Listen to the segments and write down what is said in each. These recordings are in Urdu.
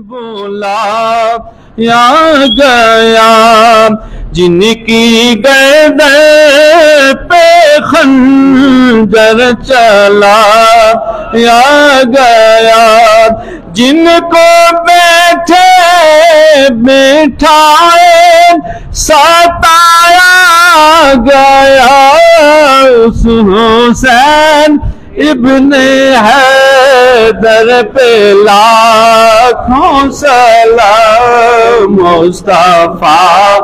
بولا یا گیا جن کی گردن پہ خنجر چلا یا گیا جن کو بیٹھے بیٹھائے ستایا گیا اس حسین ابن حیدر پہ لاکھوں سلام مصطفیٰ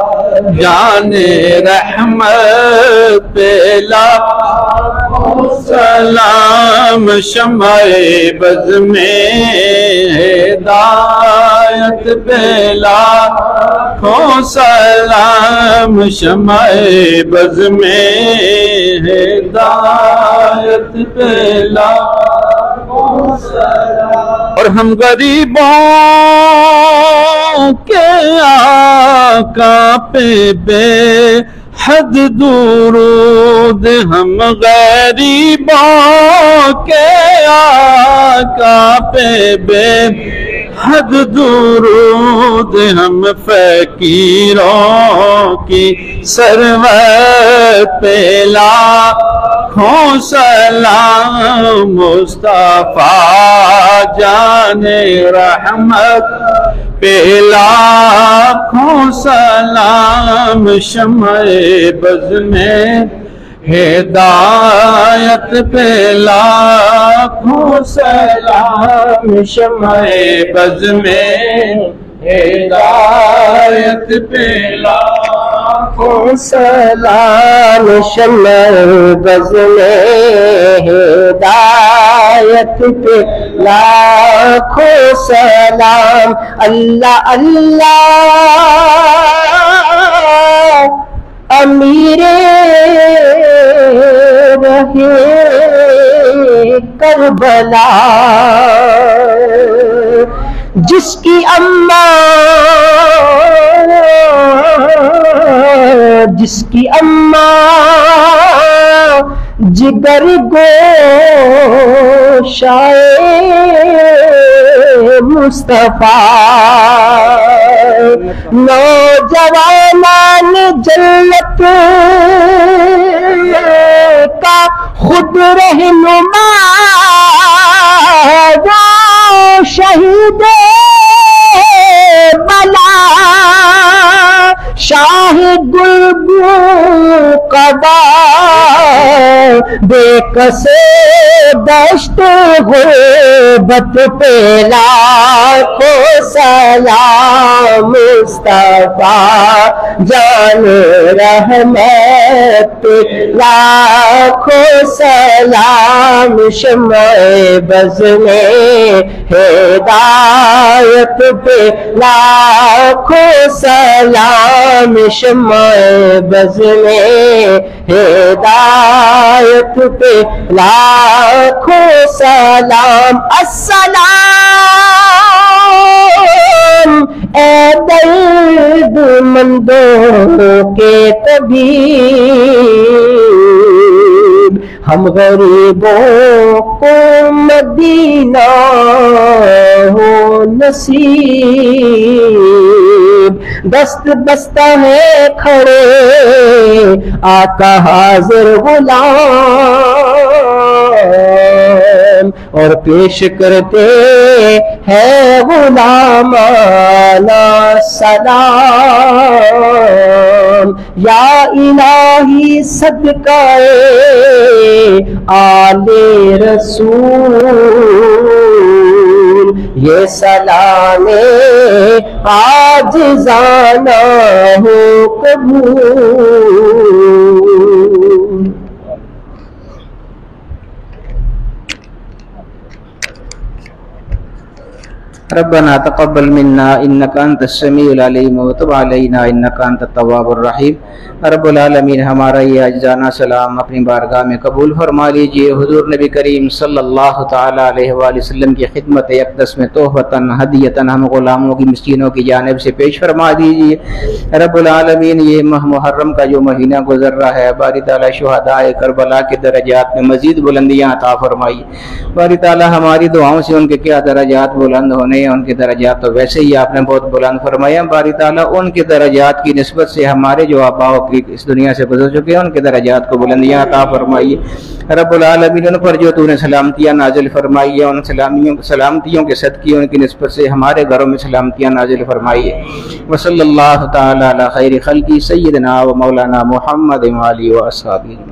جان رحمت پہ لاکھوں سلام شمع بز میں ہدایت پہ لاکھوں سلام شمع بز میں ہدایت پہ اور ہم غریبوں کے آقا پہ بے حد درود ہم غریبوں کے آقا پہ بے حد درود ہم فقیروں کی ثروت پہ لاکھوں سلام مصطفیٰ جان رحمت پہ لاکھوں سلام شمع بز میں ہدایت پہ لاکھوں سلام شمع بز میں ہدایت پہ لاکھوں سلام شمع بز میں ہدایت پہ لاکھوں سلام اللہ اللہ امیر رہے کربلا جس کی اماں جگر گوشائے مصطفیٰ نوجوانان جنت کا خود رہنما وہ شہید بلا شاہ گلگو قبا بے کسے دشت غربت پہ لاکھوں سلام مصطفیٰ جان رحمت پہ لاکھوں سلام شمع بز میں ہدایت پہ لاکھوں سلام شمع بز میں ہدایت پہ لاکھوں سلام السلام اے درد مندوں کے طبیب ہم غریبوں کو مدینہ ہو نصیب دست بستہ ہے کھڑے آقا حاضر غلام اور پیش کرتے ہیں غلامانہ سلام یا الہی صدقہ آل رسول یہ سلام عاجزانہ ہو قبول ربنا تقبل منا انك انت السميع العليم وتب علينا انك انت التواب الرحيم رب العالمین ہمارا یہ اجزانہ سلام اپنی بارگاہ میں قبول فرما لیجیے۔ حضور نبی کریم صلی اللہ تعالی علیہ وآلہ وسلم کی خدمت اقدس میں تحفتاً ہدیتاً ہم غلاموں کی مسکینوں کی جانب سے پیش فرما دیجیے۔ رب العالمین یہ ماہ محرم کا جو مہینہ گزر رہا ہے، باری تعالیٰ شہداء کربلا کے درجات میں مزید بلندیاں عطا فرمائیے۔ باری تعالیٰ ہماری دعاؤں سے ان کے کیا درجات بلند ہونے ہیں، ان کے درجات تو ویسے ہی آپ نے بہت بلند فرمایا، باری تعالیٰ ان کے درجات کی نسبت سے ہمارے جو آباء و اس دنیا سے گزر چکے ہیں ان کے درجات کو بلندیاں عطا فرمائیے۔ رب العالمین ان پر جو تو نے سلامتیاں نازل فرمائی ہے، ان سلامتیوں کے صدقے ان کی نسبت سے ہمارے گھروں میں سلامتیاں نازل فرمائیے۔ وصلی اللہ تعالی علی خیر خلقی سیدنا و مولانا محمد و آلہ و اصحابہ۔